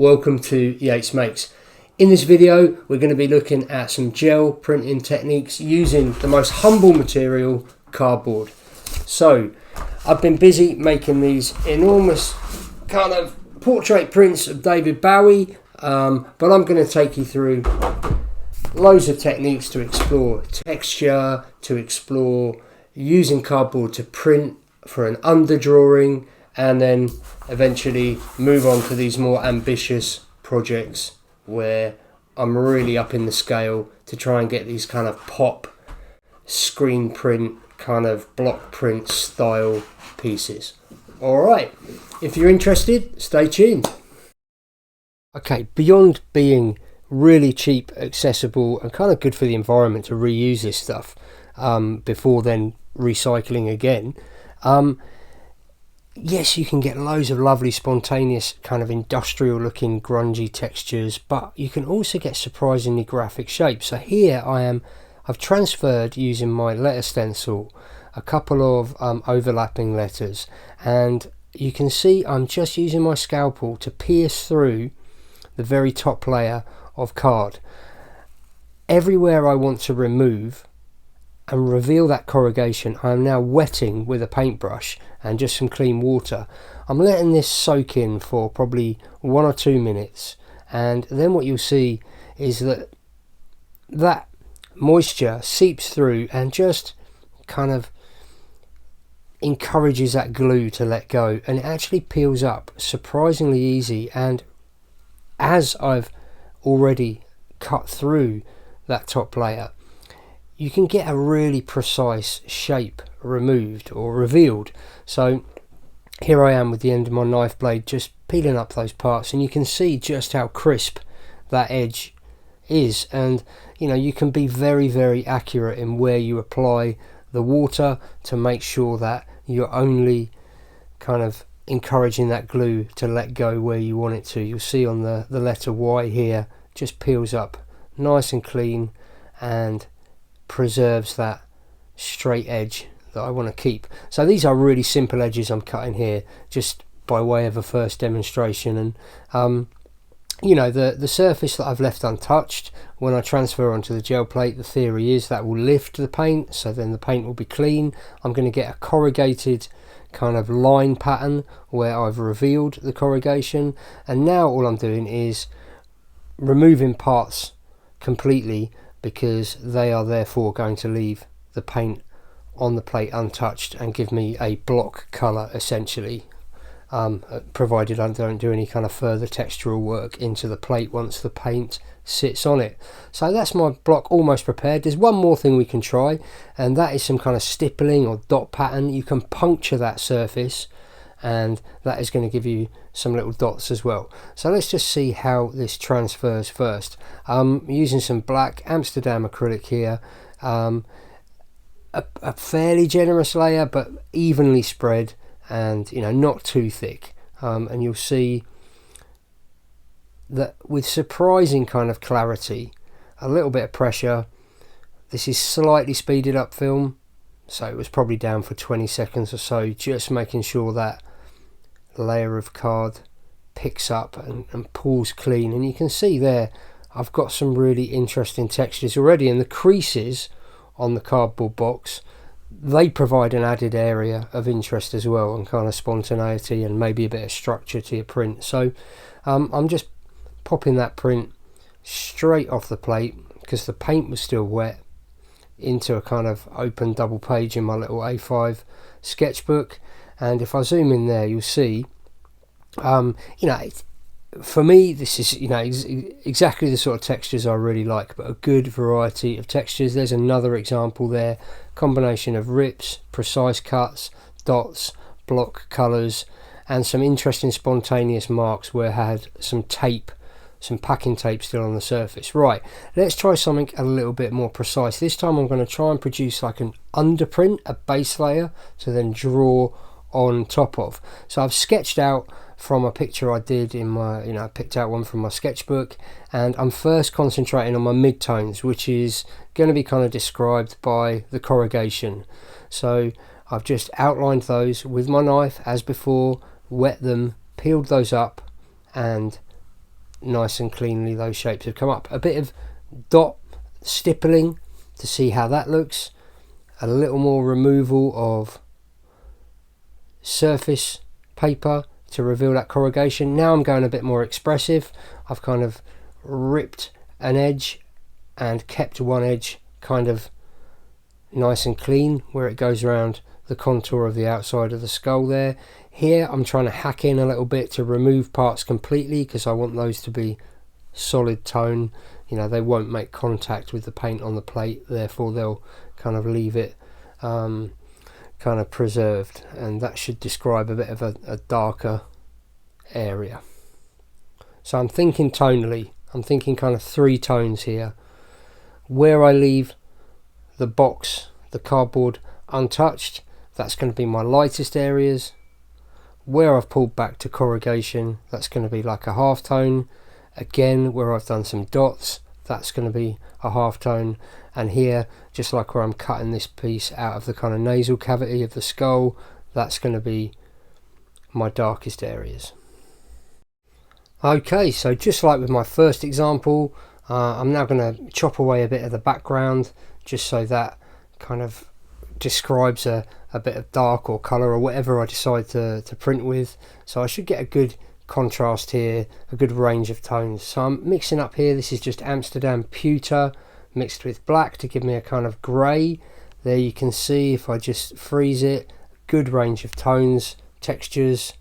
welcome to Yates Makes. In this video we're going to be looking at some gel printing techniques using the most humble material, cardboard. So I've been busy making these enormous kind of portrait prints of David Bowie, but I'm going to take you through loads of techniques to explore texture, to explore using cardboard to print for an underdrawing, and then eventually move on to these more ambitious projects where I'm really up in the scale to try and get these kind of pop screen print, kind of block print style pieces. Alright, if you're interested, stay tuned. Okay, beyond being really cheap, accessible and kind of good for the environment to reuse this stuff before then recycling again, yes, you can get loads of lovely spontaneous kind of industrial looking grungy textures, but you can also get surprisingly graphic shapes. So here I've transferred, using my letter stencil, a couple of overlapping letters, and you can see I'm just using my scalpel to pierce through the very top layer of card. Everywhere I want to remove and reveal that corrugation, I am now wetting with a paintbrush and just some clean water. I'm letting this soak in for probably 1 or 2 minutes, and then what you'll see is that moisture seeps through and just kind of encourages that glue to let go, and it actually peels up surprisingly easy. And as I've already cut through that top layer, you can get a really precise shape removed or revealed. So here I am with the end of my knife blade just peeling up those parts, and you can see just how crisp that edge is. And you know, you can be very, very accurate in where you apply the water to make sure that you're only kind of encouraging that glue to let go where you want it to. You'll see on the letter Y here, just peels up nice and clean and preserves that straight edge that I want to keep. So these are really simple edges I'm cutting here just by way of a first demonstration, and you know, the surface that I've left untouched, when I transfer onto the gel plate, the theory is that will lift the paint, so then the paint will be clean. I'm going to get a corrugated kind of line pattern where I've revealed the corrugation, and now all I'm doing is removing parts completely, because they are therefore going to leave the paint on the plate untouched and give me a block colour essentially, provided I don't do any kind of further textural work into the plate once the paint sits on it. So that's my block almost prepared. There's one more thing we can try, and that is some kind of stippling or dot pattern. You can puncture that surface, and that is going to give you some little dots as well. So let's just see how this transfers first. I'm using some black Amsterdam acrylic here, a fairly generous layer but evenly spread, and you know, not too thick, and you'll see that with surprising kind of clarity, a little bit of pressure. This is slightly speeded up film, so it was probably down for 20 seconds or so, just making sure that layer of card picks up and pulls clean. And you can see there I've got some really interesting textures already, and the creases on the cardboard box, they provide an added area of interest as well, and kind of spontaneity and maybe a bit of structure to your print. So I'm just popping that print straight off the plate, because the paint was still wet, into a kind of open double page in my little A5 sketchbook. And if I zoom in there, you'll see you know, for me this is, you know, exactly the sort of textures I really like, but a good variety of textures. There's another example there, combination of rips, precise cuts, dots, block colours, and some interesting spontaneous marks where I had some tape, some packing tape still on the surface. Right, let's try something a little bit more precise. This time I'm going to try and produce like an underprint, a base layer to then draw on top of. So I've sketched out from a picture I did in my, you know, I picked out one from my sketchbook, and I'm first concentrating on my midtones, which is going to be kind of described by the corrugation. So I've just outlined those with my knife as before, wet them, peeled those up, and nice and cleanly those shapes have come up. A bit of dot stippling to see how that looks, a little more removal of surface paper to reveal that corrugation. Now I'm going a bit more expressive. I've kind of ripped an edge and kept one edge kind of nice and clean where it goes around the contour of the outside of the skull there. Here I'm trying to hack in a little bit to remove parts completely because I want those to be solid tone. You know, they won't make contact with the paint on the plate, therefore they'll kind of leave it kind of preserved, and that should describe a bit of a darker area. So I'm thinking tonally, I'm thinking kind of 3 tones here. Where I leave the box, the cardboard untouched, that's going to be my lightest areas. Where I've pulled back to corrugation, that's going to be like a half tone. Again, where I've done some dots, that's going to be a half tone. And here, just like where I'm cutting this piece out of the kind of nasal cavity of the skull, that's going to be my darkest areas. Okay, so just like with my first example, I'm now going to chop away a bit of the background just so that kind of describes a bit of dark or colour or whatever I decide to print with. So I should get a good contrast here, a good range of tones. So I'm mixing up here, this is just Amsterdam pewter mixed with black to give me a kind of grey. There you can see, if I just freeze it, good range of tones, textures,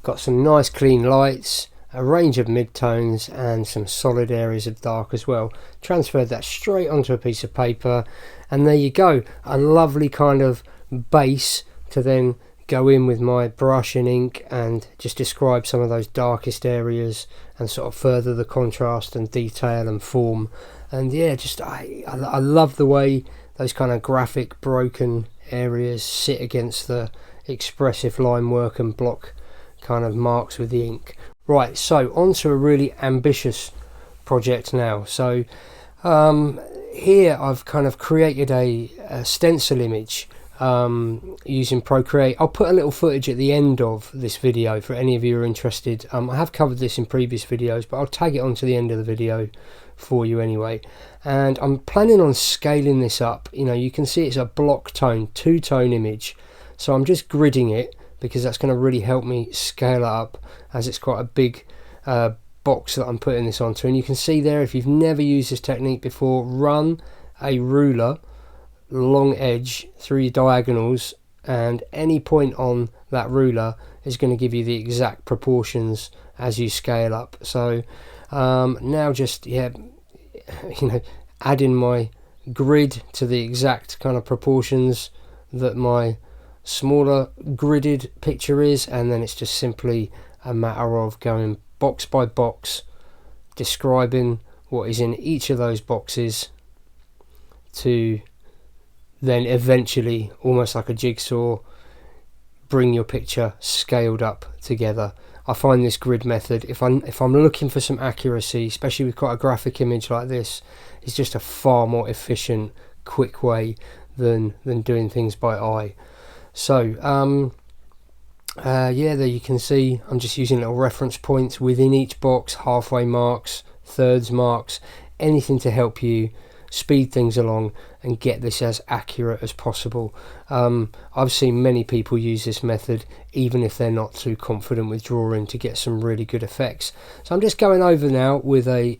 got some nice clean lights, a range of mid-tones and some solid areas of dark as well. Transferred that straight onto a piece of paper, and there you go, a lovely kind of base to then go in with my brush and ink and just describe some of those darkest areas and sort of further the contrast and detail and form. And yeah, just I love the way those kind of graphic broken areas sit against the expressive line work and block kind of marks with the ink. Right, so on to a really ambitious project now. So here I've kind of created a stencil image using Procreate. I'll put a little footage at the end of this video for any of you who are interested. I have covered this in previous videos, but I'll tag it onto the end of the video for you anyway. And I'm planning on scaling this up. You know, you can see it's a block tone, 2-tone image. So I'm just gridding it because that's going to really help me scale it up, as it's quite a big box that I'm putting this onto. And you can see there, if you've never used this technique before, run a ruler long edge through your diagonals, and any point on that ruler is going to give you the exact proportions as you scale up. So now just adding my grid to the exact kind of proportions that my smaller gridded picture is, and then it's just simply a matter of going box by box, describing what is in each of those boxes, to then eventually, almost like a jigsaw, bring your picture scaled up together. I find this grid method, if I'm looking for some accuracy, especially with quite a graphic image like this, is just a far more efficient, quick way than doing things by eye. So yeah, there you can see I'm just using little reference points within each box, halfway marks, thirds marks, anything to help you speed things along and get this as accurate as possible. I've seen many people use this method even if they're not too confident with drawing, to get some really good effects. So I'm just going over now with a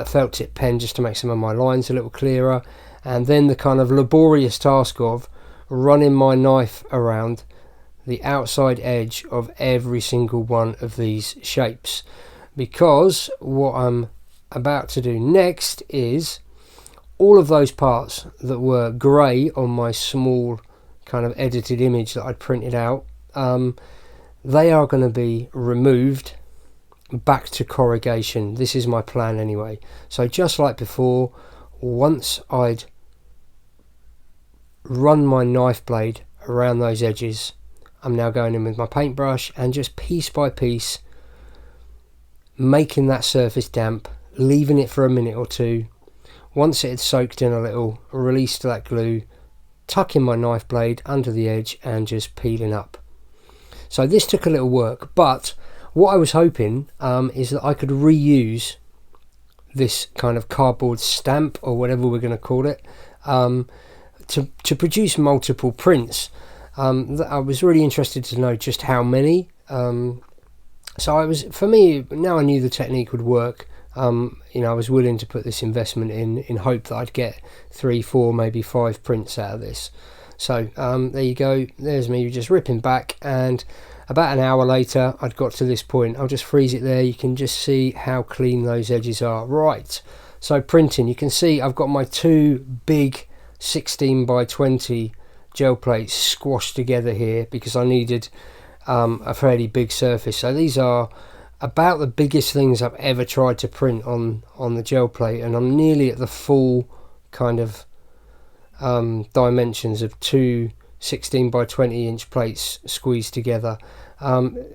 felt tip pen just to make some of my lines a little clearer, and then the kind of laborious task of running my knife around the outside edge of every single one of these shapes, because what I'm about to do next is all of those parts that were grey on my small kind of edited image that I'd printed out, they are going to be removed back to corrugation. This is my plan anyway. So just like before, once I'd run my knife blade around those edges, I'm now going in with my paintbrush and just piece by piece making that surface damp, leaving it for a minute or two. Once it had soaked in a little, released that glue, tucking my knife blade under the edge and just peeling up. So this took a little work, but What I was hoping is that I could reuse this kind of cardboard stamp, or whatever we're going to call it, to produce multiple prints. I was really interested to know just how many. So for me, now I knew the technique would work. I was willing to put this investment in hope that I'd get 3, 4, maybe 5 prints out of this. So there you go. There's me just ripping back, and about an hour later I'd got to this point. I'll just freeze it there. You can just see how clean those edges are. Right, so printing, you can see I've got my 2 big 16 by 20 gel plates squashed together here because I needed a fairly big surface. So these are about the biggest things I've ever tried to print on the gel plate, and I'm nearly at the full kind of dimensions of 2 16 by 20 inch plates squeezed together.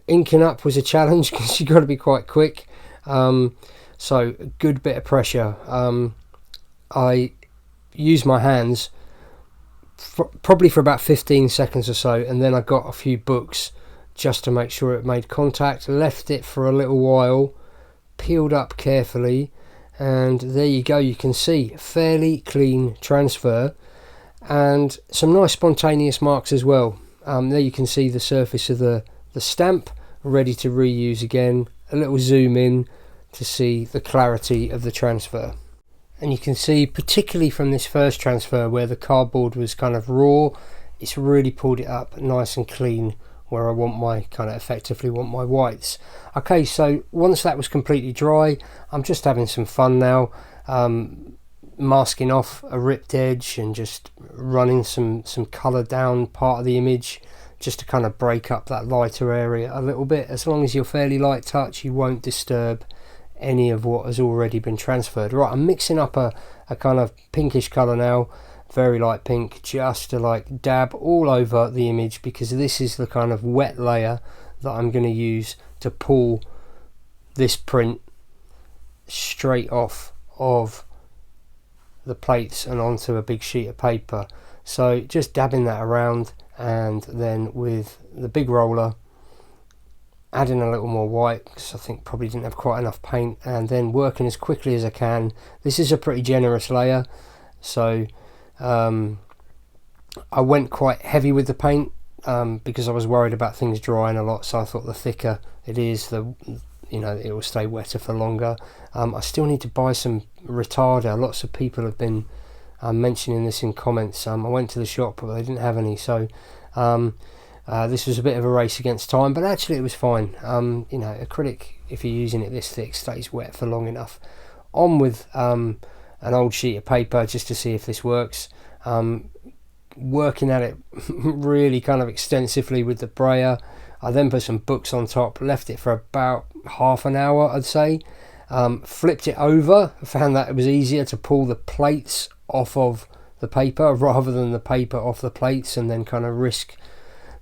Inking up was a challenge because you've got to be quite quick, so a good bit of pressure. I used my hands probably for about 15 seconds or so, and then I got a few books just to make sure it made contact, left it for a little while, peeled up carefully, and there you go. You can see fairly clean transfer and some nice spontaneous marks as well. There you can see the surface of the stamp, ready to reuse again. A little zoom in to see the clarity of the transfer. And you can see, particularly from this first transfer where the cardboard was kind of raw, it's really pulled it up nice and clean where I want my effectively want my whites. Okay, so once that was completely dry, I'm just having some fun now, masking off a ripped edge and just running some colour down part of the image just to kind of break up that lighter area a little bit. As long as you're fairly light touch, you won't disturb any of what has already been transferred. Right, I'm mixing up a kind of pinkish colour now, very light pink, just to like dab all over the image, because this is the kind of wet layer that I'm going to use to pull this print straight off of the plates and onto a big sheet of paper. So just dabbing that around, and then with the big roller adding a little more white because I think probably didn't have quite enough paint, and then working as quickly as I can. This is a pretty generous layer, so I went quite heavy with the paint because I was worried about things drying a lot, so I thought the thicker it is, it will stay wetter for longer. I still need to buy some retarder. Lots of people have been mentioning this in comments. I went to the shop but they didn't have any, so this was a bit of a race against time, but actually it was fine. Acrylic, if you're using it this thick, stays wet for long enough. On with an old sheet of paper just to see if this works. Working at it really kind of extensively with the brayer. I then put some books on top, left it for about half an hour, I'd say. Flipped it over, found that it was easier to pull the plates off of the paper rather than the paper off the plates and then kind of risk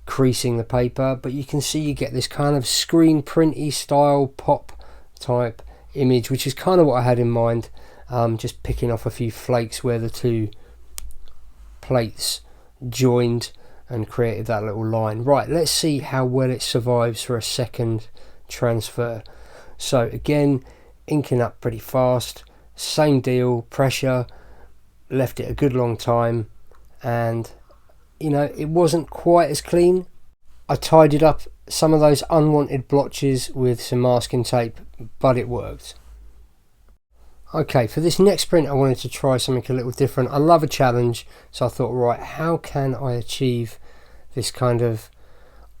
creasing the paper. But you can see you get this kind of screen printy style pop type image, which is kind of what I had in mind. Just picking off a few flakes where the two plates joined and created that little line. Right, let's see how well it survives for a second transfer. So again, inking up pretty fast, same deal, pressure, left it a good long time, and it wasn't quite as clean. I tidied up some of those unwanted blotches with some masking tape, but it worked. Okay, for this next print I wanted to try something a little different. I love a challenge, so I thought, right, how can I achieve this kind of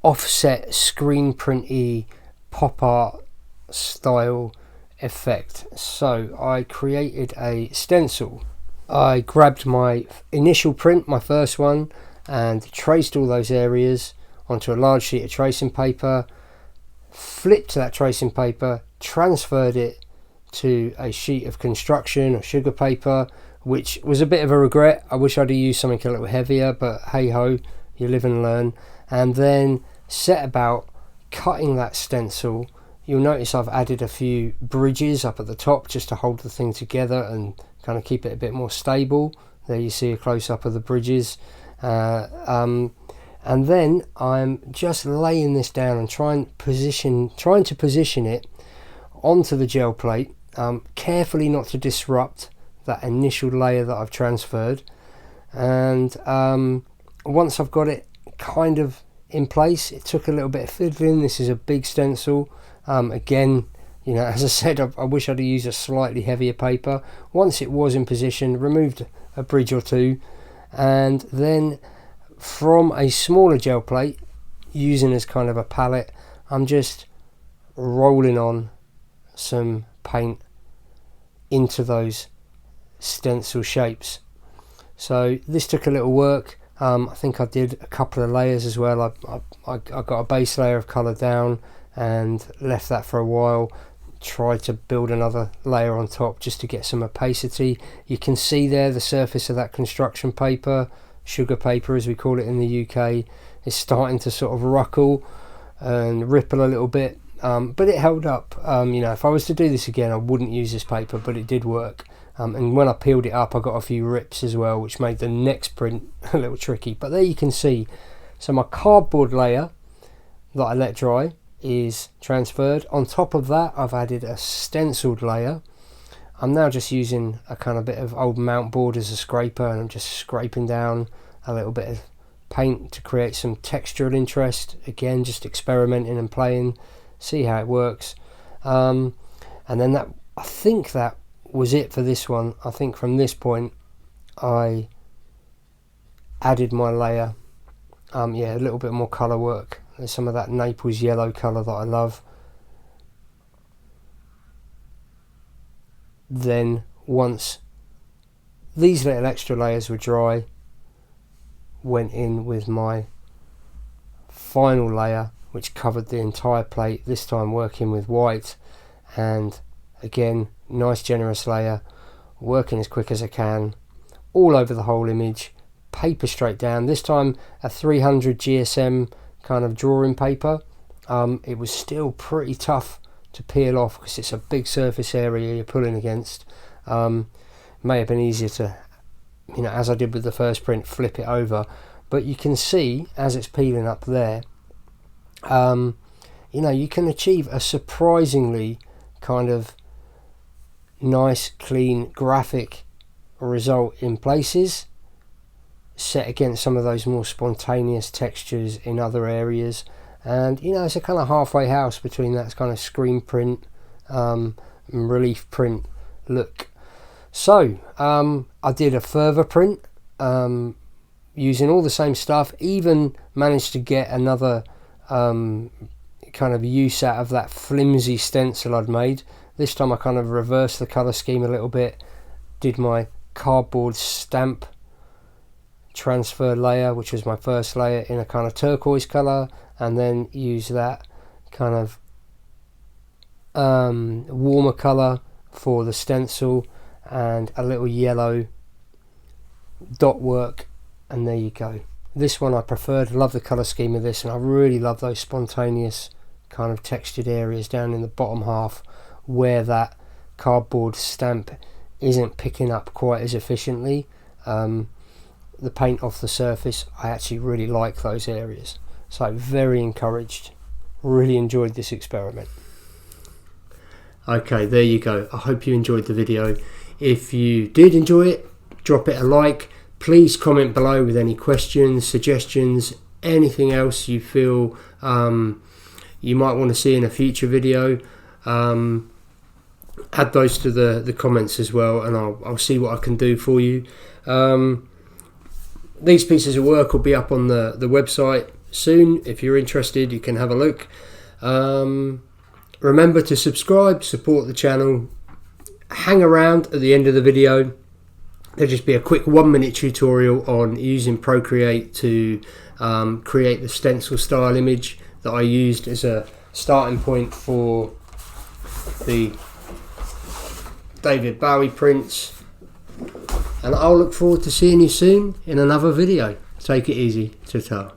offset screen printy pop art style effect? So I created a stencil. I grabbed my initial print, my first one, and traced all those areas onto a large sheet of tracing paper, flipped that tracing paper, transferred it to a sheet of construction or sugar paper, which was a bit of a regret. I wish I'd have used something a little heavier, but hey ho, you live and learn. And then set about cutting that stencil. You'll notice I've added a few bridges up at the top just to hold the thing together and kind of keep it a bit more stable. There you see a close-up of the bridges. And And then I'm just laying this down and trying to position it onto the gel plate, carefully not to disrupt that initial layer that I've transferred. And once I've got it kind of in place, it took a little bit of fiddling. This is a big stencil. Again, you know, as I said, I wish I'd have used a slightly heavier paper. Once it was in position, removed a bridge or two, and then from a smaller gel plate, using as kind of a palette, I'm just rolling on some paint into those stencil shapes. So this took a little work. I think I did a couple of layers as well. I got a base layer of colour down and left that for a while, tried to build another layer on top just to get some opacity. You can see there the surface of that construction paper, sugar paper as we call it in the UK, is starting to sort of ruckle and ripple a little bit, but it held up. You know, if I was to do this again, I wouldn't use this paper, but it did work. And when I peeled it up, I got a few rips as well, which made the next print a little tricky. But there you can see, so my cardboard layer that I let dry is transferred. On top of that, I've added a stenciled layer. I'm now just using a kind of bit of old mount board as a scraper, and I'm just scraping down a little bit of paint to create some textural interest. Again, just experimenting and playing, see how it works. And then that, I think that was it for this one. I think from this point I added my layer. Yeah, a little bit more colour work. There's some of that Naples yellow colour that I love. Then once these little extra layers were dry, went in with my final layer, which covered the entire plate, this time working with white, and again, nice generous layer, working as quick as I can, all over the whole image, paper straight down, this time a 300 GSM kind of drawing paper. It was still pretty tough to peel off because it's a big surface area you're pulling against. May have been easier to, you know, as I did with the first print, flip it over, but you can see as it's peeling up there, you know, you can achieve a surprisingly kind of nice, clean, graphic result in places, set against some of those more spontaneous textures in other areas. And you know, it's a kind of halfway house between that kind of screen print and relief print look. So I did a further print using all the same stuff, even managed to get another kind of use out of that flimsy stencil I'd made. This time I kind of reversed the colour scheme a little bit, did my cardboard stamp transfer layer, which was my first layer, in a kind of turquoise colour, and then use that kind of warmer colour for the stencil and a little yellow dot work, and there you go. This one I preferred, love the colour scheme of this, and I really love those spontaneous kind of textured areas down in the bottom half where that cardboard stamp isn't picking up quite as efficiently the paint off the surface. I actually really like those areas, so very encouraged, really enjoyed this experiment. Okay, there you go. I hope you enjoyed the video. If you did enjoy it, drop it a like. Please comment below with any questions, suggestions, anything else you feel you might want to see in a future video. Add those to the comments as well, and I'll see what I can do for you. These pieces of work will be up on the website soon. If you're interested, you can have a look. Remember to subscribe, support the channel. Hang around at the end of the video. There'll just be a quick 1-minute tutorial on using Procreate to create the stencil style image that I used as a starting point for the David Bowie prints. And I'll look forward to seeing you soon in another video. Take it easy. Ta-ta.